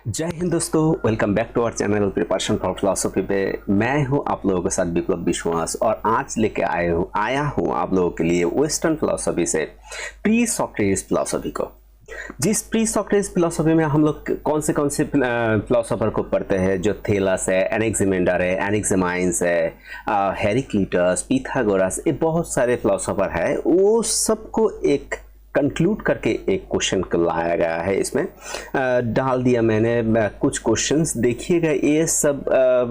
जय हिंद दोस्तों, welcome back to our channel preparation for philosophy पे मैं हूं आप लोगों के साथ विप्लव विश्वास और आज लेके आया हूं आप लोगों के लिए वेस्टर्न फिलोसफी से प्री सॉक्रेटिस फिलोसफी को। जिस प्री सॉक्रेटिस फिलोसफी में हम लोग कौन से फिलोसोफर को पढ़ते हैं, जो थेलस है, एनेक्सिमेंडर है, एनेक्सिमाइंस है, हेराक्लिटस, पिथागोरस, ये बहुत सारे फिलोसोफर है। वो सबको एक कंक्लूड करके एक क्वेश्चन को लाया गया है। इसमें डाल दिया मैंने कुछ क्वेश्चंस, देखिएगा ये सब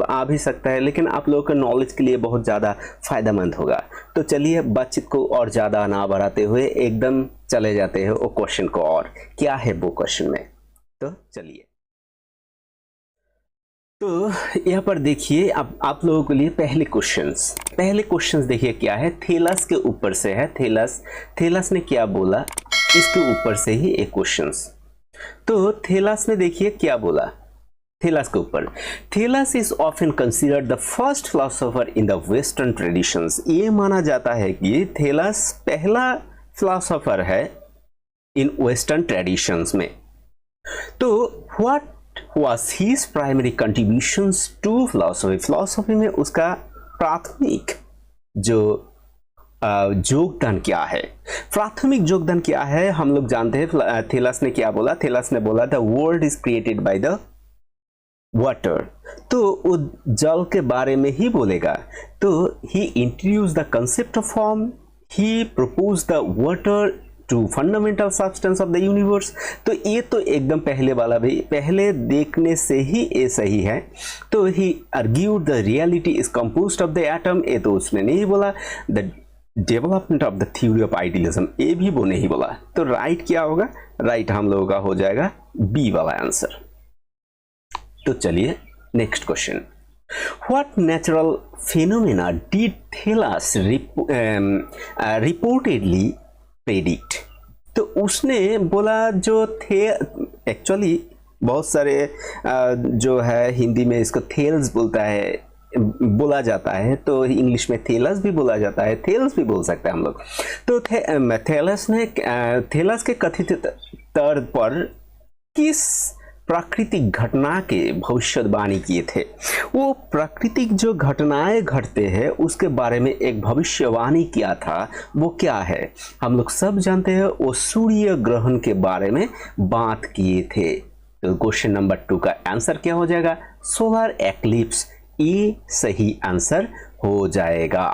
आ भी सकता है लेकिन आप लोगों के नॉलेज के लिए बहुत ज़्यादा फायदेमंद होगा। तो चलिए बातचीत को और ज़्यादा ना बढ़ाते हुए एकदम चले जाते हैं वो क्वेश्चन को। और क्या है वो क्वेश्चन में, तो चलिए। तो यहाँ पर देखिए अब आप लोगों के लिए पहले क्वेश्चंस देखिए क्या है। थेलस के ऊपर से है। थेलस ने क्या बोला, इसके ऊपर से ही एक क्वेश्चंस। तो थेलस ने देखिए क्या बोला थेलस के ऊपर। Thales is often considered the first philosopher in the western traditions. ये माना जाता है कि थेलस पहला फिलोसोफर है इन वेस्टर्न ट्रेडिशंस में। तो what was his primary contributions to philosophy? Philosophy में उसका प्राथमिक जो योगदान क्या है, प्राथमिक योगदान क्या है, हम लोग जानते हैं। थेलस ने क्या बोला, थेलस ने बोला the world is created by the water. तो वो जल के बारे में ही बोलेगा। तो he introduce the concept of form, he propose the water to fundamental substance of the universe. तो ये तो एकदम पहले वाला भी, पहले देखने से ही ये सही है। तो he argued the reality is composed of the atom, ये तो उसने नहीं बोला। The development of the theory of idealism, ये भी वो नहीं बोला। तो राइट क्या होगा, राइट हम लोगों का हो जाएगा बी वाला आंसर। तो चलिए next question. What natural phenomena did Thales reportedly predict? तो उसने बोला जो थे, एक्चुअली बहुत सारे जो है हिंदी में इसको थेल्स बोला जाता है, तो इंग्लिश में थेलस भी बोला जाता है, थेल्स भी बोल सकते हैं हम लोग। तो थेलस के कथित तौर पर किस प्राकृतिक घटना के भविष्यवाणी किए थे? वो प्राकृतिक जो घटनाएं घटते हैं उसके बारे में एक भविष्यवाणी किया था। वो क्या है, हम लोग सब जानते हैं, वो सूर्य ग्रहण के बारे में बात किए थे। तो क्वेश्चन नंबर 2 का आंसर क्या हो जाएगा, सोलर एक्लिप्स। ये सही आंसर हो जाएगा।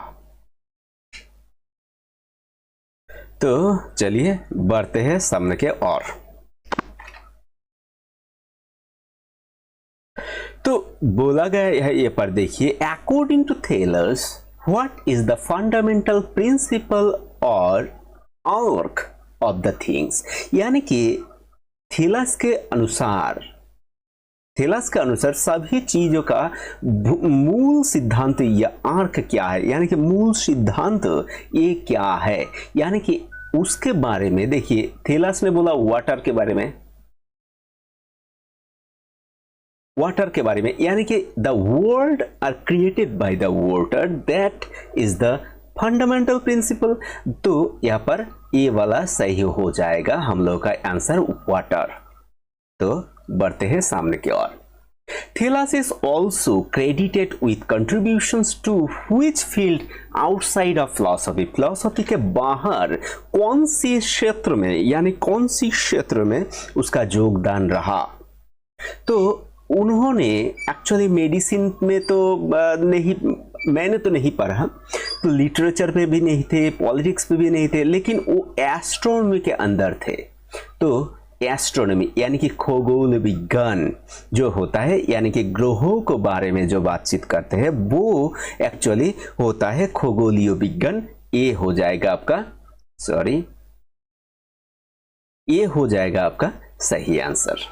तो चलिए बढ़ते हैं सामने के और। तो बोला गया है ये पर देखिए, according to Thales what is the fundamental principle और आर्क ऑफ द थिंग्स। यानी कि थेलस के अनुसार सभी चीजों का मूल सिद्धांत या आर्क क्या है, यानी कि मूल सिद्धांत ये क्या है। यानी कि उसके बारे में देखिए, थेलस ने बोला वाटर के बारे में, यानी कि the world are created by the water, that is the fundamental principle. तो यहाँ पर ये वाला सही हो जाएगा हम लोग का आंसर वाटर। तो बढ़ते हैं सामने की ओर। Thales is also credited with contributions to which field outside of philosophy. Philosophy के बाहर कौन सी क्षेत्र में, यानी कौन सी क्षेत्र में उसका योगदान रहा? तो उन्होंने एक्चुअली मेडिसिन में तो नहीं, मैंने तो नहीं पढ़ा, तो लिटरेचर पे भी नहीं थे, पॉलिटिक्स पे भी नहीं थे, लेकिन वो एस्ट्रोनॉमी के अंदर थे। तो एस्ट्रोनॉमी यानी कि खगोल विज्ञान जो होता है, यानी कि ग्रहों के बारे में जो बातचीत करते हैं, वो एक्चुअली होता है खगोलीय विज्ञान। ये हो जाएगा आपका, ये हो जाएगा आपका सही आंसर।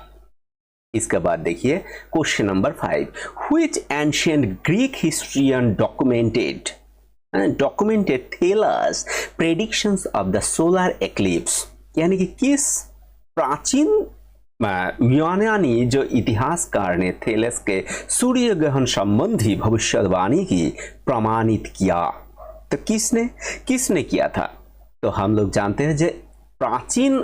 इसके बाद देखिए question number 5, which ancient Greek historian documented Thales predictions of the solar eclipse. यानी कि किस प्राचीन यूनानी जो इतिहासकार ने थेलस के सूर्य ग्रहण संबंधी भविष्यवाणी की प्रमाणित किया? तो किसने किया था? तो हम लोग जानते हैं जो प्राचीन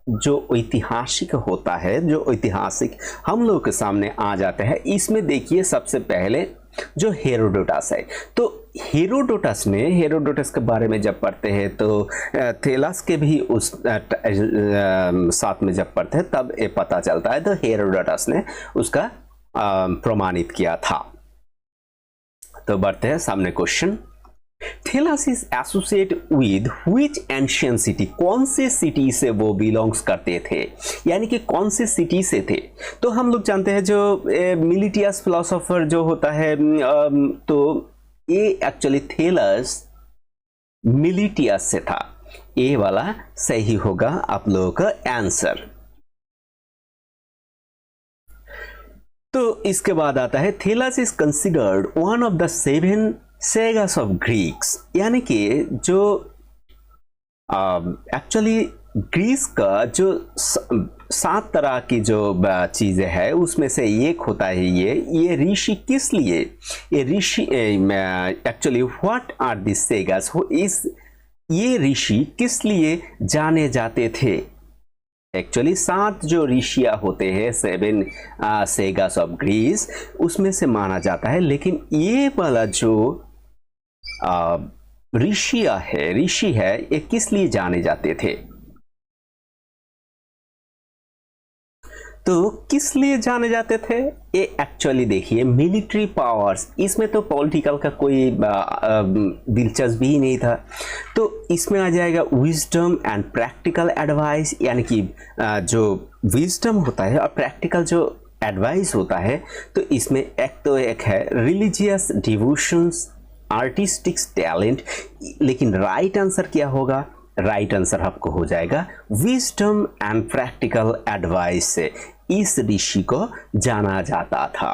जो ऐतिहासिक होता है, जो ऐतिहासिक हम लोग के सामने आ जाता है, इसमें देखिए सबसे पहले जो हेरोडोटस है। तो हेरोडोटस के बारे में जब पढ़ते हैं तो थेलास के भी उस साथ में जब पढ़ते हैं तब ये पता चलता है। तो हेरोडोटस ने उसका प्रमाणित किया था। तो बढ़ते हैं सामने question. Thales is associate with which ancient city, कौन से सिटी से वो बिलोंग्स करते थे, यानी कि कौन से सिटी से थे। तो हम लोग जानते हैं जो मिलिटियस फिलोसोफर जो होता है, तो ये एक्चुअली थेलस मिलिटियस से था। ये वाला सही होगा आप लोगों का आंसर। तो इसके बाद आता है Thales is considered one of the 7 सेगास ऑफ ग्रीक्स, यानी कि जो एक्चुअली ग्रीस का जो 7 तरह की जो चीजें हैं उसमें से एक होता है ये ऋषि। किस लिए ये ऋषि, एक्चुअली व्हाट आर दिस सेगास, ये ऋषि किस लिए जाने जाते थे। एक्चुअली 7 जो ऋषियां होते हैं, 7 सेगास ऑफ ग्रीस, उसमें से माना जाता है। लेकिन ये वाला जो ऋषि है ये किस लिए जाने जाते थे। तो किस लिए जाने जाते थे ये एक्चुअली देखिए मिलिट्री पावर्स, इसमें तो पॉलिटिकल का कोई दिलचस्पी ही नहीं था। तो इसमें आ जाएगा विजडम एंड प्रैक्टिकल एडवाइस, यानी कि जो विजडम होता है और प्रैक्टिकल जो एडवाइस होता है। तो इसमें एक है रिलीजियस डिवोशंस, आर्टिस्टिक टैलेंट। लेकिन राइट आंसर क्या होगा, राइट आंसर आपको हो जाएगा विजडम एंड प्रैक्टिकल एडवाइस से इस ऋषि को जाना जाता था।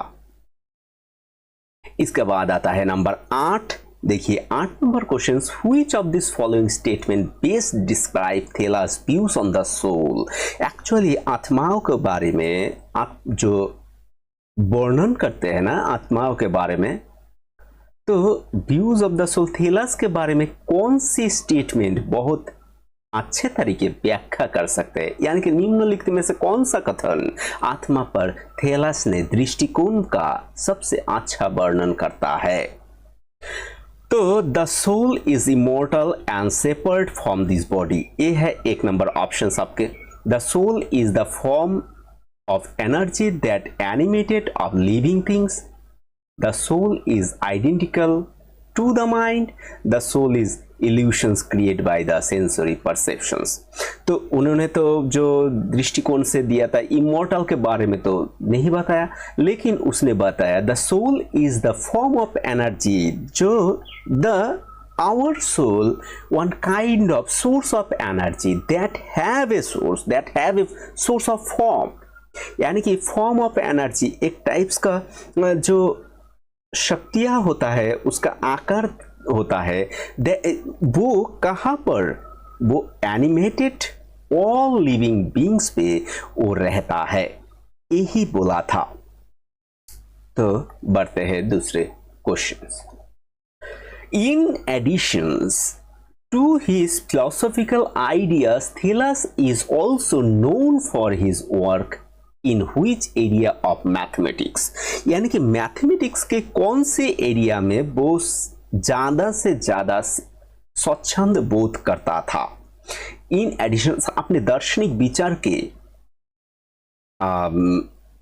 इसके बाद आता है नंबर 8। देखिए 8 number question, which of this following statement best describe Thales views on the soul. Actually आत्माओं के बारे में आप जो वर्णन करते हैं ना आत्माओं के बारे में, तो व्यूज ऑफ द सोल थेलास के बारे में कौन सी स्टेटमेंट बहुत अच्छे तरीके व्याख्या कर सकते हैं, यानी कि निम्नलिखित में से कौन सा कथन आत्मा पर थेलास ने दृष्टिकोण का सबसे अच्छा वर्णन करता है। तो the soul is immortal and separate from this body, ये है 1 नंबर ऑप्शन आपके। The soul is the form of energy that animated of living things. The soul is identical to the mind. The soul is illusions created by the sensory perceptions. तो उन्होंने तो जो दृष्टिकोण से दिया था इमोर्टल के बारे में तो नहीं बताया, लेकिन उसने बताया the soul is the form of energy, जो our soul one kind of source of energy that have a source of form, यानी कि फॉर्म ऑफ एनर्जी एक टाइप्स का जो शक्तियां होता है, उसका आकार होता है। वो कहां पर, वो एनिमेटेड ऑल लिविंग बींग्स पे वो रहता है, यही बोला था। तो बढ़ते हैं दूसरे questions. In additions to his philosophical ideas Thales is also known for his work in which area of mathematics, यानी कि मैथमेटिक्स के कौन से एरिया में वो ज्यादा से ज्यादा स्वच्छंद बोध करता था। इन एडिशन अपने दार्शनिक विचार के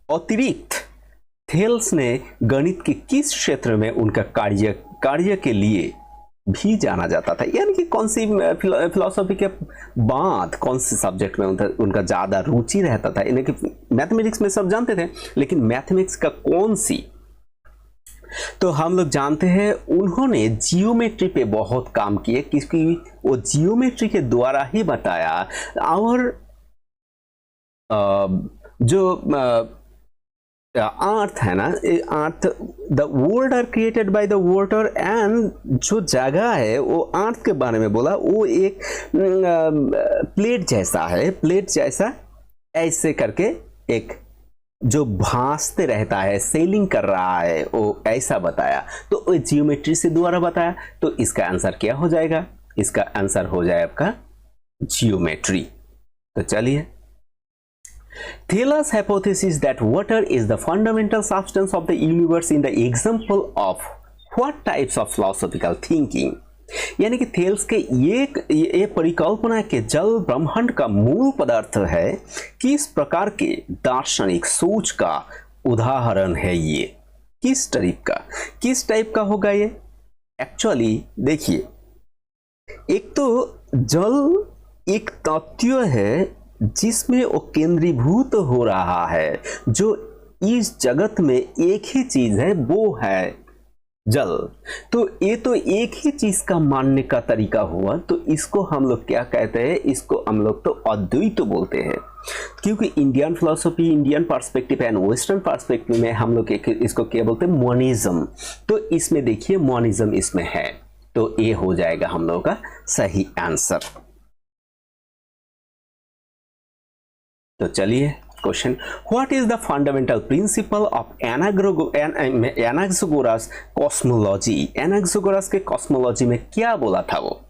अतिरिक्त थेल्स ने गणित के किस क्षेत्र में उनका कार्य के लिए भी जाना जाता था, यानी कि कौन सी फिलोसॉफी के बाद कौन से सब्जेक्ट में उनका ज्यादा रुचि रहता था। यानी कि मैथमेटिक्स में सब जानते थे, लेकिन मैथमेटिक्स का कौन सी। तो हम लोग जानते हैं उन्होंने जियोमेट्री पे बहुत काम किए, क्योंकि वो जियोमेट्री के द्वारा ही बताया। और जो अर्थ है ना, अर्थ the world are created by the water, and जो जगह है वो अर्थ के बारे में बोला, वो एक प्लेट जैसा है, प्लेट जैसा ऐसे करके एक जो भासते रहता है, सेलिंग कर रहा है, वो ऐसा बताया। तो जियोमेट्री से द्वारा बताया। तो इसका आंसर क्या हो जाएगा, इसका आंसर हो जाए आपका जियोमेट्री। तो चलिए Thales hypothesis that water is the fundamental substance of the universe in the example of what types of philosophical thinking? यानी कि थेल्स के ये परिकल्पना के जल ब्रह्मांड का मूल पदार्थ है, किस प्रकार के दार्शनिक सोच का उदाहरण है ये? किस टाइप का होगा ये? एक्चुअली देखिए, एक तो जल एक तत्व है जिसमें वो केंद्रीभूत हो रहा है, जो इस जगत में एक ही चीज है, वो है जल। तो ये तो एक ही चीज का मानने का तरीका हुआ, तो इसको हम लोग क्या कहते हैं? इसको हम लोग तो अद्वैत बोलते हैं, क्योंकि Indian philosophy, Indian perspective and western perspective में हम लोग इसको क्या बोलते हैं? मोनिज्म। तो इसमें देखिए मोनिज्म इसमें है, तो ये हो जाएगा हम लोगों का सही आंसर। तो चलिए question, what is the fundamental principle of Anaxagoras cosmology? Anaxagoras के कॉस्मोलॉजी में क्या बोला था वो?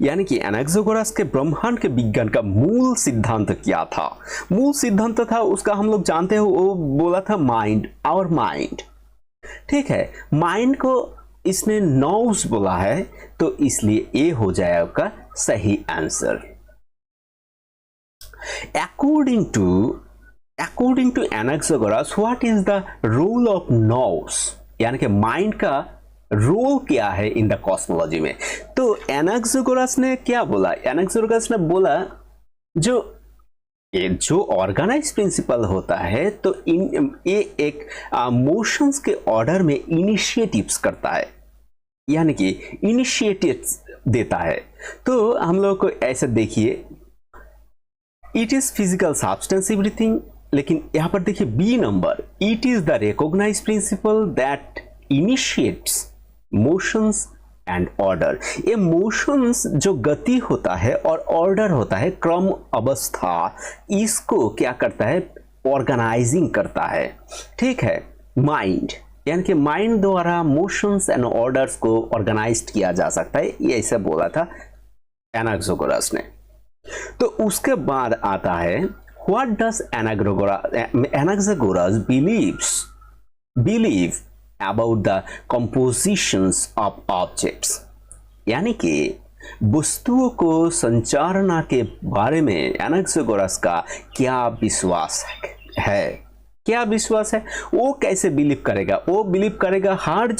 यानी कि एनाक्सागोरस के ब्रह्मांड के विज्ञान का मूल सिद्धांत क्या था? मूल सिद्धांत था उसका हम लोग जानते हो, वो बोला था माइंड, आवर माइंड। ठीक है, माइंड को इसने नॉउस बोला है, तो इसलिए ये हो जाए आपका सही answer. According to Anaxagoras, what is the role of nous? यानी कि माइंड का रोल क्या है इन द कॉस्मोलॉजी में? तो एनाक्सागोरस ने क्या बोला? एनाक्सागोरस ने बोला जो ऑर्गेनाइज प्रिंसिपल होता है, तो ये एक मोशंस के ऑर्डर में इनिशिएटिव्स करता है, यानी कि इनिशिएटिव्स देता है। तो हम लोग को ऐसे देखिए, it is physical substance everything, लेकिन यहां पर देखिए B number, it is the recognise principle that initiates motions and order. ये मोशंस जो गति होता है और ऑर्डर होता है, क्रम अवस्था, इसको क्या करता है? ऑर्गेनाइजिंग करता है। ठीक है, माइंड, यानी कि माइंड द्वारा मोशंस एंड ऑर्डर्स को ऑर्गेनाइज किया जा सकता है, ये ऐसे बोला था एनाक्सागोरस ने। तो उसके बाद आता है, what does Anaxagoras believe about the compositions of objects? यानी कि वस्तुओं को संचारना के बारे में एनाक्सागोरस का क्या विश्वास है? क्या विश्वास है? वो कैसे बिलीव करेगा? वो बिलीव करेगा हर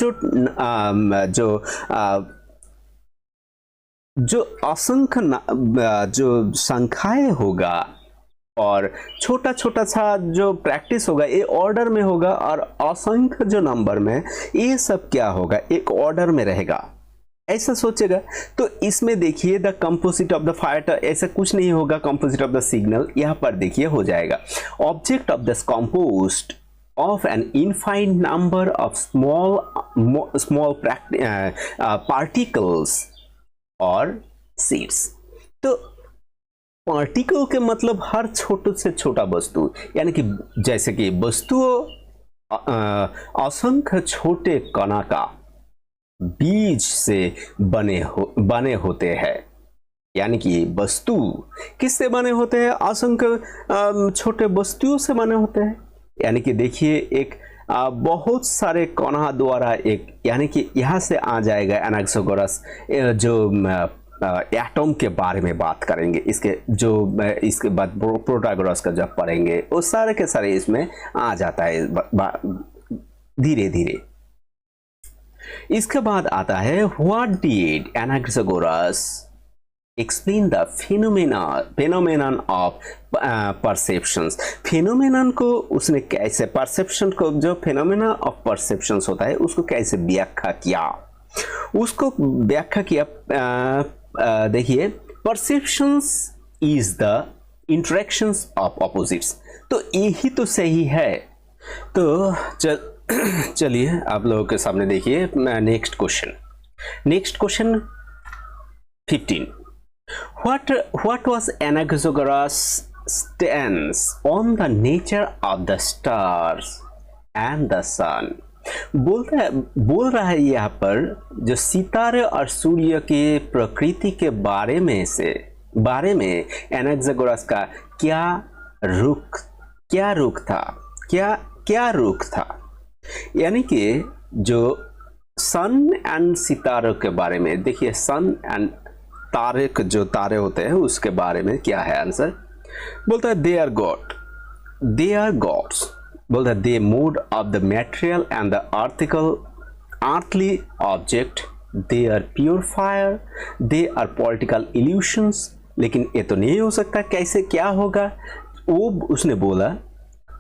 जो असंख्य जो संख्याएं होगा और छोटा छोटा सा जो प्रैक्टिस होगा, ये ऑर्डर में होगा, और असंख्य जो नंबर में, ये सब क्या होगा? एक ऑर्डर में रहेगा, ऐसा सोचेगा। तो इसमें देखिए the composite of the fire, ऐसा कुछ नहीं होगा कंपोजिट ऑफ द सिग्नल। यहां पर देखिए हो जाएगा object of this composed of an infinite number of small particles or seeds। तो पार्टिकल के मतलब हर छोटे से छोटा वस्तु, यानी कि जैसे कि वस्तुओं असंख्य छोटे कणा का बीज से बने होते हैं। यानी कि वस्तु किससे बने होते हैं? असंख्य छोटे वस्तुओं से बने होते हैं। यानी कि देखिए एक बहुत सारे कणा द्वारा एक, यानी कि यहाँ से आ जाएगा एनाक्सागोरस जो एटम के बारे में बात करेंगे, इसके बाद प्रोटागोरस का जब पढ़ेंगे, वो सारे के सारे इसमें आ जाता है धीरे धीरे। इसके बाद आता है what did Anaxagoras explain the phenomenon of perceptions. Phenomenon को उसने कैसे, परसेप्शन को, जो फेनोमेना ऑफ परसेप्शंस होता है उसको कैसे व्याख्या किया? उसको व्याख्या किया, देखिए perceptions is the interactions of opposites. तो यही तो सही है। तो चलिए आप लोगों के सामने देखिए next question 15। What was Anaxagoras' stance on the nature of the stars and the sun? बोल रहा है यहाँ पर जो सितारे और सूर्य के प्रकृति के बारे में एनाक्सागोरस का क्या रुख क्या रुख था, क्या रुख था, यानी कि जो सन एंड सितारों के बारे में, देखिए सन एंड तारे, जो तारे होते हैं उसके बारे में क्या है आंसर। बोलता है they are god, they are gods, बोलता है they mood of the material and the earthly object, they are pure fire, they are political illusions। लेकिन ये तो नहीं हो सकता, कैसे क्या होगा। वो उसने बोला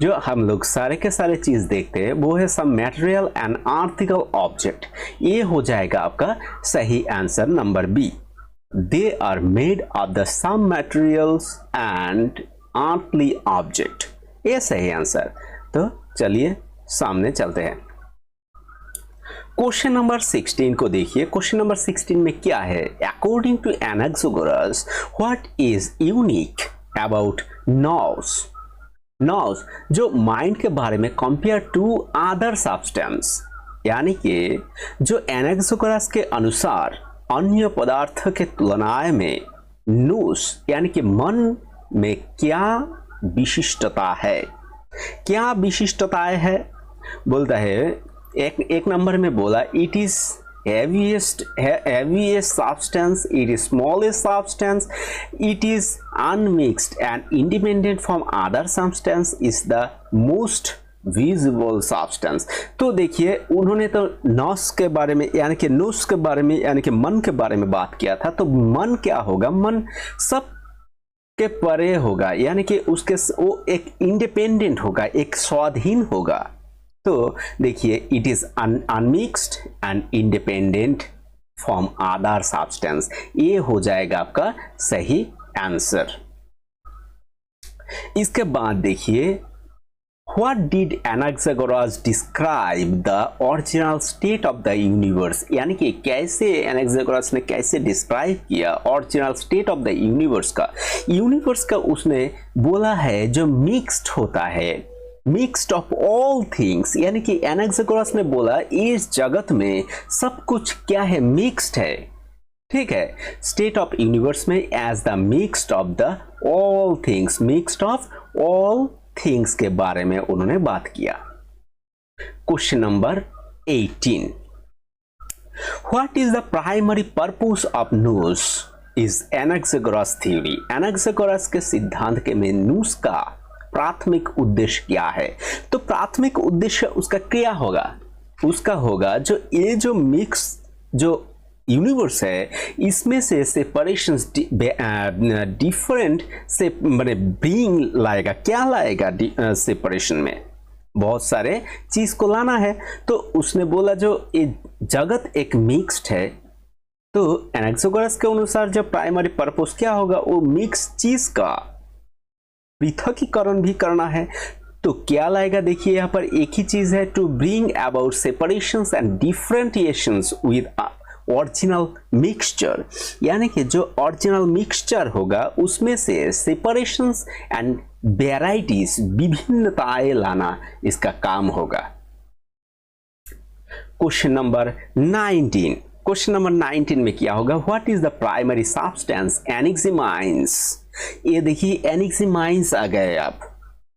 जो हम लोग सारे के सारे चीज देखते हैं वो है some material and article object. ये हो जाएगा आपका सही answer number B, they are made of the some materials and earthly object, ये सही आंसर। तो चलिए सामने चलते हैं। क्वेश्चन नंबर 16 को देखिए। क्वेश्चन नंबर 16 में क्या है, according to Anaxagoras what is unique about nous. Nous जो माइंड के बारे में कंपेयर टू अदर सब्सटेंस, यानी कि जो एनाक्सागोरस के अनुसार अन्य पदार्थ के तुलना में नूस यानी कि मन में क्या विशिष्टता है, क्या विशिष्टताएं है। बोलता है एक नंबर में बोला it is heaviest substance, it is smallest substance, it is unmixed and independent from other substance, is the most visible substance। तो देखिए उन्होंने तो नॉस के बारे में यानी कि नूस के बारे में यानी कि मन के बारे में बात किया था। तो मन क्या होगा, मन सब के परे होगा, यानी कि उसके वो एक इंडिपेंडेंट होगा, एक स्वाधीन होगा। तो देखिए it is unmixed and independent from other substance, ये हो जाएगा आपका सही आंसर। इसके बाद देखिए what did Anaxagoras describe the original state of the universe, यानी कि कैसे एनाक्सागोरस ने कैसे डिस्क्राइब किया original state of the universe का। यूनिवर्स का उसने बोला है जो मिक्स्ड होता है, मिक्स्ड ऑफ ऑल थिंग्स, यानी कि एनाक्सागोरस ने बोला इस जगत में सब कुछ क्या है, मिक्स्ड है। ठीक है, स्टेट ऑफ यूनिवर्स में as the mixed of the all things, mixed of all things के बारे में उन्होंने बात किया। Question number 18, what is the primary purpose of nous is Anaxagoras theory. Anaxagoras के सिद्धांत के में नूस का प्राथमिक उद्देश्य क्या है। तो प्राथमिक उद्देश्य उसका क्या होगा, उसका होगा जो ये जो मिक्स जो यूनिवर्स है इसमें से सेपरेशंस डिफरेंट से मैंने बीइंग लाएगा, क्या लाएगा सेपरेशन में, बहुत सारे चीज को लाना है। तो उसने बोला जो ये जगत एक मिक्स्ड है, तो एनाक्सागोरस के अनुसार जो प्राइमरी पर्पस क्या होगा, वो मिक्स चीज का पृथकीकरण भी करना है। तो क्या लाएगा, देखिए यहाँ पर एक ही चीज है, to bring about separations and differentiations with original mixture, यानी कि जो ओरिजिनल मिक्सचर होगा उसमें से सेपरेशंस एंड वेराइटीज, विभिन्नताएं लाना इसका काम होगा। क्वेश्चन नंबर 19, क्वेश्चन नंबर 19 में क्या होगा, what is the primary substance Anaximenes. ये देखिए एनेक्सिमाइंस आ गए आप,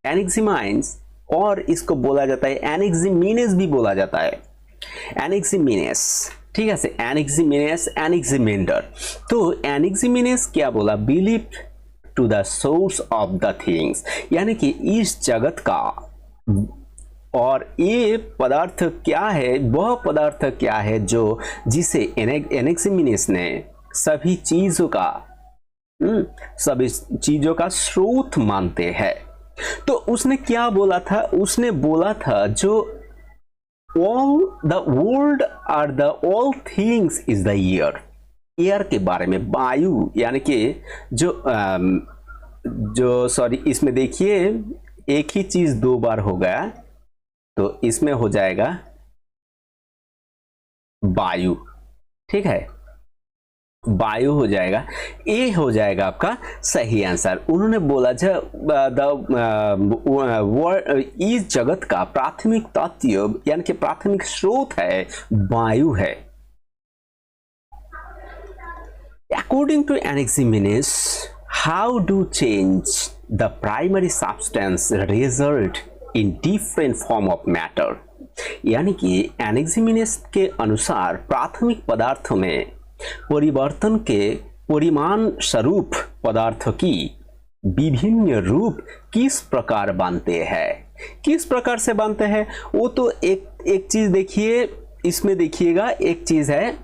एनेक्सिमाइंस, और इसको बोला जाता है एनेक्सिमिनेस भी बोला जाता है, एनेक्सिमिनेस, ठीक है, से एनेक्सिमिनेस, एनेक्सिमेंडर। तो एनेक्सिमिनेस क्या बोला, believe to the source of the things, यानी कि इस जगत का, और ये पदार्थ क्या है, वह पदार्थ क्या है जो जिसे एनेक्सिमिनेस ने सभी चीजों का स्रोत मानते हैं। तो उसने क्या बोला था, उसने बोला था जो all the world are the all things is the air, air के बारे में, वायु, यानी कि जो सॉरी इसमें देखिए एक ही चीज दो बार हो गया, तो इसमें हो जाएगा वायु, ठीक है, वायु हो जाएगा, ये हो जाएगा आपका सही आंसर। उन्होंने बोला इस जगत का प्राथमिक तत्व यानी कि प्राथमिक स्रोत है वायु है। According to Anaximenes, how do change the primary substance result in different form of matter, यानी कि एनाक्सिमेनेस के अनुसार प्राथमिक पदार्थों में परिवर्तन के परिमाण स्वरूप पदार्थों की विभिन्न रूप किस प्रकार बनते हैं, किस प्रकार से बनते हैं। वो तो एक चीज देखिए, इसमें देखिएगा एक चीज है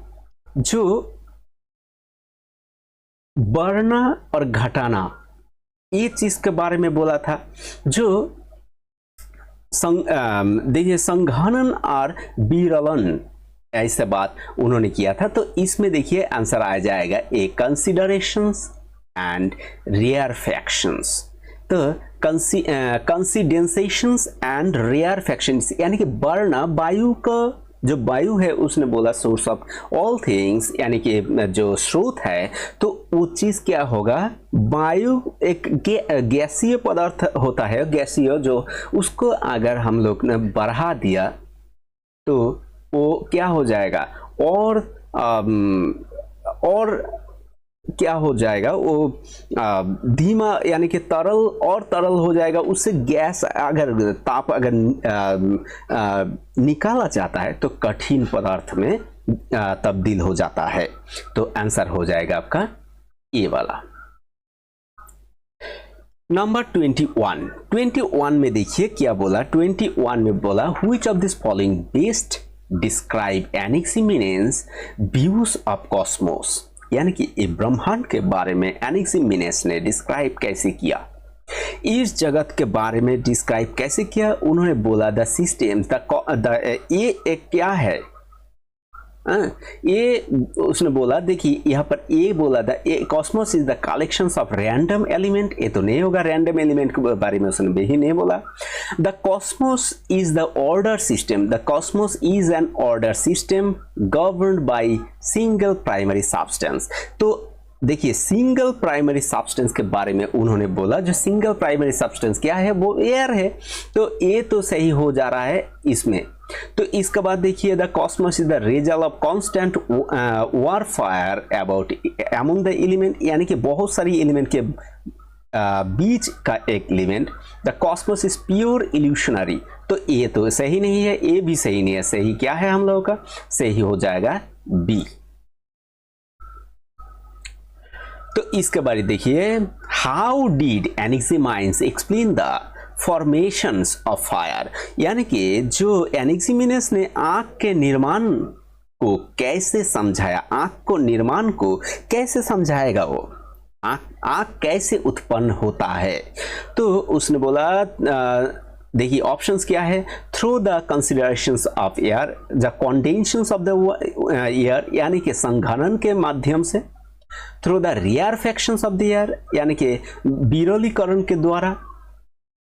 जो बढ़ना और घटाना, ये चीज के बारे में बोला था। जो देखिए संघनन और विरलन ऐसे बात उन्होंने किया था। तो इसमें देखिए आंसर आ जाएगा ए कंसिडरेशंस एंड रेयरफैक्शंस। तो कंसिडेंसेशंस एंड रेयरफैक्शंस यानी कि बढ़ना, वायु का जो वायु है उसने बोला सोर्स ऑफ ऑल थिंग्स, यानी कि जो स्रोत है। तो वो चीज़ क्या होगा, वायु एक गैसीय पदार्थ होता है, गैसीय, जो उसको अगर हम लोग ने बढ़ा दिया तो वो क्या हो जाएगा, और क्या हो जाएगा, वो धीमा यानी कि तरल और तरल हो जाएगा। उससे गैस अगर ताप अगर निकाला जाता है तो कठिन पदार्थ में तब्दील हो जाता है। तो आंसर हो जाएगा आपका ये वाला। नंबर 21 में देखिए क्या बोला। 21 में बोला which of this following best describe Anaximenes views of cosmos, यानी कि ये ब्रह्मांड के बारे में एनाक्सिमेनेस ने डिस्क्राइब कैसे किया, इस जगत के बारे में डिस्क्राइब कैसे किया। उन्होंने बोला द सिस्टम ये एक क्या है, ये उसने बोला, देखिए यहाँ पर ये बोला था Cosmos is the collections of random element. ये तो नहीं होगा, रैंडम एलिमेंट के बारे में उसने भी नहीं बोला। The cosmos is the order system, the cosmos is an order system governed by single primary substance. तो देखिए सिंगल प्राइमरी सब्सटेंस के बारे में उन्होंने बोला, जो सिंगल प्राइमरी सब्सटेंस क्या है, वो एयर है। तो ये तो सही हो जा रहा है इसमें। तो इसके बाद देखिए the cosmos is the result of constant warfare about among the element, यानी कि बहुत सारी एलिमेंट के बीच का एक element. The cosmos is pure illusionary, तो ये तो सही नहीं है, ये भी सही नहीं है। सही क्या है हम लोगों का, सही हो जाएगा बी। तो इसके बारे देखिए how did Anaximenes explain the formations of fire, यानी कि जो एनाक्सिमेनेस ने आग के निर्माण को कैसे समझाया, आग को निर्माण को कैसे समझाएगा, वो आग कैसे उत्पन्न होता है। तो उसने बोला देखिए ऑप्शंस क्या है, through the considerations of air, the condensation of the air, यानी कि संघनन के माध्यम से, through the rarefactions of the air, यानी कि विरलीकरण के द्वारा।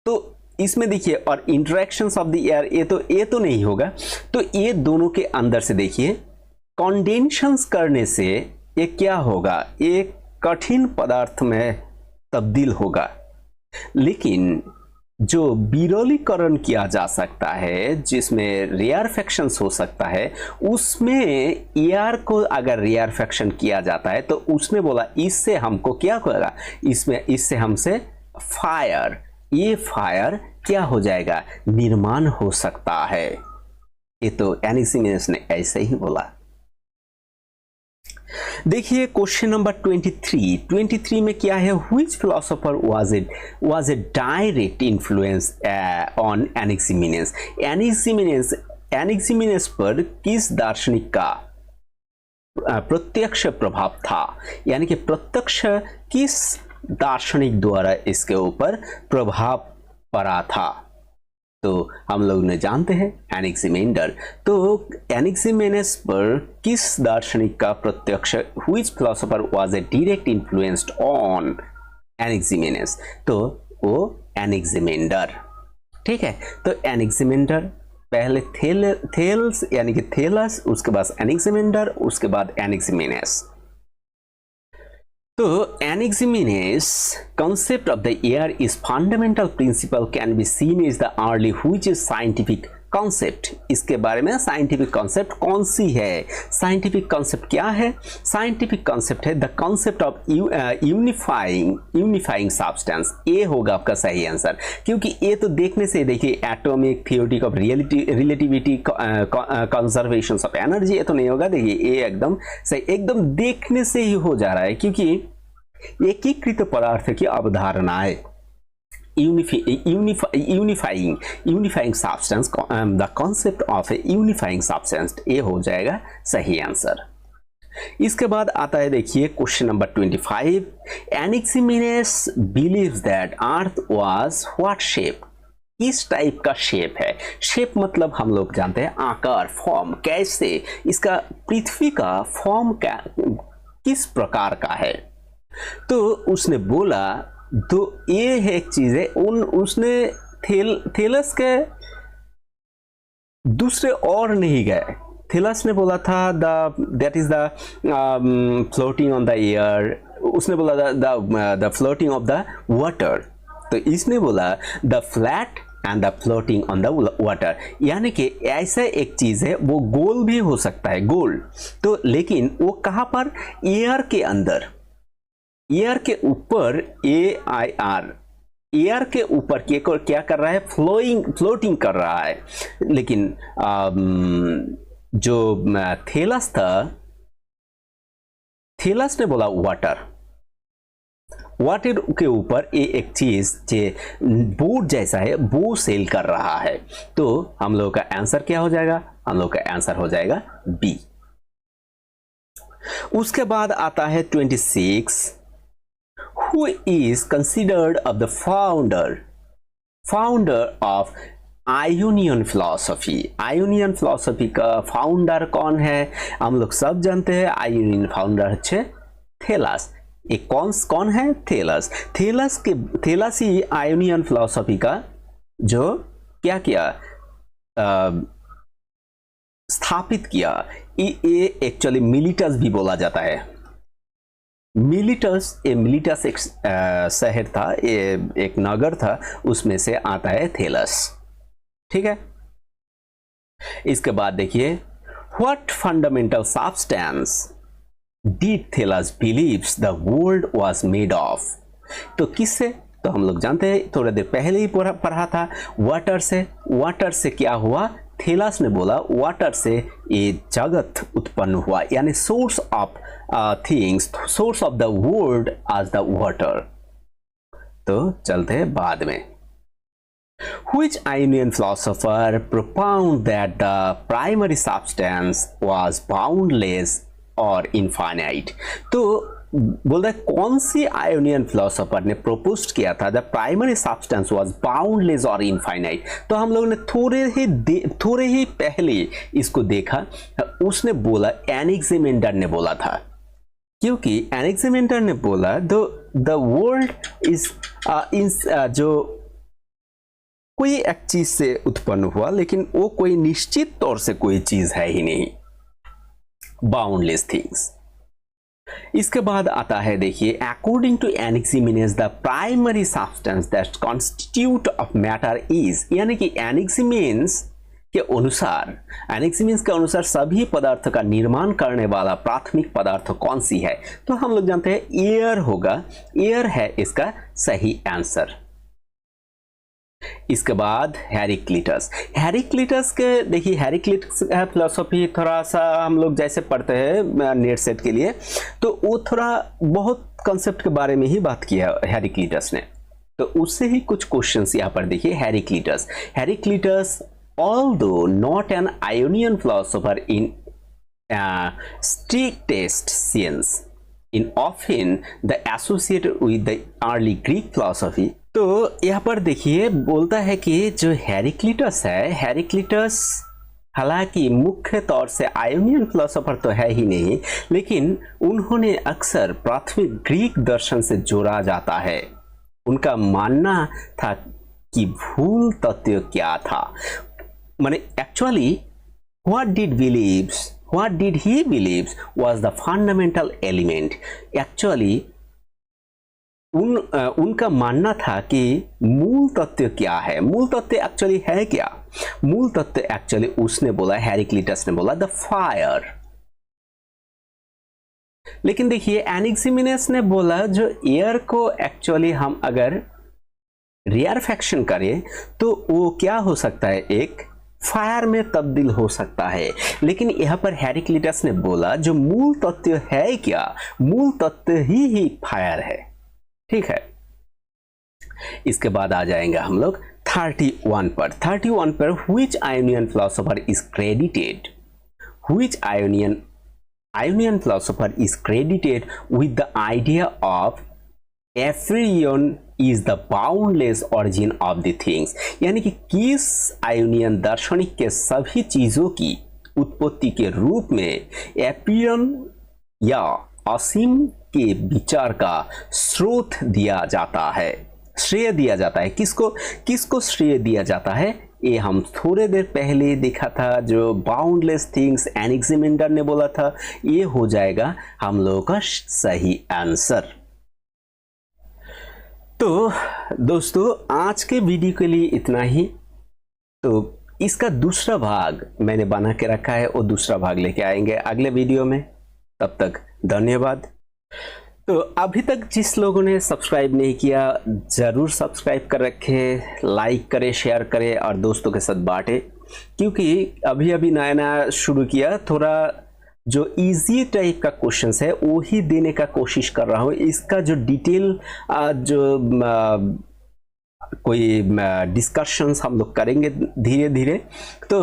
तो इसमें देखिए और इंटरेक्शंस ऑफ द एयर, ये तो नहीं होगा। तो ये दोनों के अंदर से देखिए कंडेंसेशंस करने से ये क्या होगा, एक कठिन पदार्थ में तब्दील होगा। लेकिन जो विरलीकरण किया जा सकता है, जिसमें रेयरफैक्शंस हो सकता है, उसमें एयर को अगर रेयरफैक्शन किया जाता है तो उसने बोला इससे हमको क्या होगा, इससे हमसे फायर, ये फायर क्या हो जाएगा, निर्माण हो सकता है। ये तो एनाक्सिमेनेस ने ऐसे ही बोला। देखिए क्वेश्चन नंबर 23 में क्या है, which philosopher was a direct influence on Anaximenes, Anaximenes पर किस दार्शनिक का प्रत्यक्ष प्रभाव था, यानी कि प्रत्यक्ष किस दार्शनिक द्वारा इसके ऊपर प्रभाव पड़ा था। तो हम लोग ने जानते हैं एनाक्सिमेंडर। तो एनाक्सिमेनेस पर किस दार्शनिक का प्रत्यक्ष, which philosopher was a direct influenced on Anaximenes, तो वो एनाक्सिमेंडर। ठीक है, तो एनाक्सिमेंडर पहले थेल्स यानी कि थेलस, उसके बाद एनाक्सिमेंडर, उसके बाद एनाक्सिमेनेस। तो एनाक्सिमेनेस concept of the air is fundamental principle can be seen as the early which is scientific concept, इसके बारे में साइंटिफिक कॉन्सेप्ट कौन सी है? साइंटिफिक कॉन्सेप्ट क्या है? साइंटिफिक कॉन्सेप्ट है the concept of unifying substance. ये होगा आपका सही आंसर, क्योंकि ये तो देखने से देखिए atomic theory of relativity conservation of energy, ये तो नहीं होगा। देखिए ये एकदम सही, एकदम देखने से ही हो जा रहा है, क्योंकि एकीकृत पदार्थ की अवधारणा है unifying substance, the concept of A unifying substance, ये हो जाएगा सही आंसर। इसके बाद आता है देखिए question number 25, Anaximenes believes that earth was what shape? किस टाइप का शेप है? शेप मतलब हम लोग जानते हैं आकार, फॉर्म, कैसे इसका पृथ्वी का फॉर्म का किस प्रकार का है। तो उसने बोला, तो ये है एक चीज है, उसने थेलस के दूसरे और नहीं गए। थेलस ने बोला था that is the floating on the air, उसने बोला the floating of the water, तो इसने बोला the flat and the floating on the water, यानी कि ऐसा एक चीज है वो गोल भी हो सकता है, गोल तो, लेकिन वो कहां पर? एयर के अंदर, एयर के ऊपर, एयर के ऊपर क्या कर रहा है? फ्लोटिंग कर रहा है। लेकिन जो थेलस था, थेलस ने बोला वाटर के ऊपर ये एक चीज बोर्ड जैसा है वो सेल कर रहा है। तो हम लोग का आंसर क्या हो जाएगा? हम लोग का आंसर हो जाएगा बी। उसके बाद आता है 26, who is considered of the founder of Ionian philosophy. Ionian philosophy का फाउंडर कौन है? हम लोग सब जानते हैं आयोनियन फाउंडर है थेलस। एक कौन है? थेलस। थेलस ही आयोनियन फिलॉसफी का जो क्या किया, स्थापित किया। ये एक्चुअली मिलिटस भी बोला जाता है। मिलिटस एक शहर था, एक नगर था, उसमें से आता है थेलस। ठीक है। इसके बाद देखिए, what fundamental substance did Thales believes the world was made of? तो किससे? तो हम लोग जानते हैं, थोड़ा देर पहले ही पढ़ा था, वाटर से। वाटर से क्या हुआ? थेलस ने बोला वाटर से ये जगत उत्पन्न हुआ, यानी source of things, source of the world आज द वाटर। तो चलते हैं बाद में। Which Ionian philosopher propounded that the primary substance was boundless or infinite? तो बोल रहा है कौन सी आयोनियन फिलोसोफर ने प्रोपोज किया था the primary substance was boundless और इनफाइनाइट? तो हम लोगों ने थोड़े ही पहले इसको देखा। उसने बोला, एनेक्सिमेंडर ने बोला था, क्योंकि एनेक्सिमेंडर ने बोला द वर्ल्ड इज जो कोई एक चीज से उत्पन्न हुआ, लेकिन वो कोई निश्चित तौर से कोई चीज है ही नहीं, बाउंडलेस थिंग्स। इसके बाद आता है देखिए, according to Anaximenes the primary substance that constitute of matter is, यानी कि एनेक्सिमेनेस के अनुसार सभी पदार्थों का निर्माण करने वाला प्राथमिक पदार्थ कौन सी है? तो हम लोग जानते हैं एयर होगा, एयर है इसका सही आंसर। इसके बाद हेराक्लिटस के देखिए, हेराक्लिटस का फिलॉसफी थोड़ा सा हम लोग जैसे पढ़ते हैं नेट सेट के लिए, तो वो थोड़ा बहुत कॉन्सेप्ट के बारे में ही बात किया हेराक्लिटस ने। तो उससे ही कुछ क्वेश्चंस यहाँ पर देखिए। Heraclitus although not an Ionian philosopher in strictest sense, in often the associated with the early Greek philosophy। तो यहाँ पर देखिए बोलता है कि जो हेराक्लिटस है, हेराक्लिटस हालांकि मुख्य तौर से आयोनियन फिलोसोफर तो है ही नहीं, लेकिन उन्होंने अक्सर प्राथमिक ग्रीक दर्शन से जोड़ा जाता है। उनका मानना था कि भूल तत्व क्या था, माने actually what did he believes was the fundamental element। Actually उनका मानना था कि मूल तत्व क्या है, मूल तत्व एक्चुअली है क्या। मूल तत्व एक्चुअली उसने बोला, हेराक्लिटस ने बोला द फायर। लेकिन देखिए एनाक्सिमेनस ने बोला जो एयर को एक्चुअली हम अगर रेयरफेक्शन करें तो वो क्या हो सकता है, एक फायर में तब्दील हो सकता है। लेकिन यहां पर हेराक्लिटस ने बोला जो मूल तत्व है क्या, मूल तत्व ही फायर है। ठीक है, इसके बाद आ जाएंगे हम लोग 31 पर। 31 पर which Ionian philosopher is credited, which Ionian philosopher is credited with the idea of apeiron is the boundless origin of the things. यानी कि किस आयोनियन दार्शनिक के सभी चीजों की उत्पत्ति के रूप में एपियन या असीम के विचार का स्रोत दिया जाता है, श्रेय दिया जाता है। किसको श्रेय दिया जाता है, ये हम थोड़े देर पहले देखा था, जो बाउंडलेस थिंग्स एनाक्सिमेंडर ने बोला था। ये हो जाएगा हम लोगों का सही आंसर। तो दोस्तों आज के वीडियो के लिए इतना ही। तो इसका दूसरा भाग मैंने बना के रखा है, और दूसरा भाग लेके आएंगे अगले वीडियो में। तब तक धन्यवाद। तो अभी तक जिस लोगों ने सब्सक्राइब नहीं किया ज़रूर सब्सक्राइब कर रखें, लाइक करें, शेयर करें और दोस्तों के साथ बांटें, क्योंकि अभी अभी नया नया शुरू किया, थोड़ा जो इजी टाइप का क्वेश्चंस है वो ही देने का कोशिश कर रहा हूँ। इसका जो डिटेल जो कोई डिस्कशंस हम लोग करेंगे धीरे धीरे। तो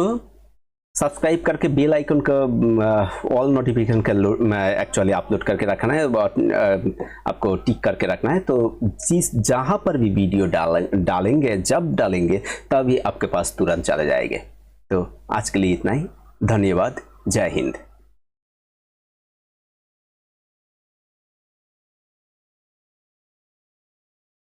सब्सक्राइब करके बेल आइकन का ऑल नोटिफिकेशन का एक्चुअली अपलोड करके रखना है, आपको टिक करके रखना है। तो चीज़ जहाँ पर भी वीडियो डालेंगे, जब डालेंगे तभी आपके पास तुरंत चले जाएंगे। तो आज के लिए इतना ही, धन्यवाद, जय हिंद।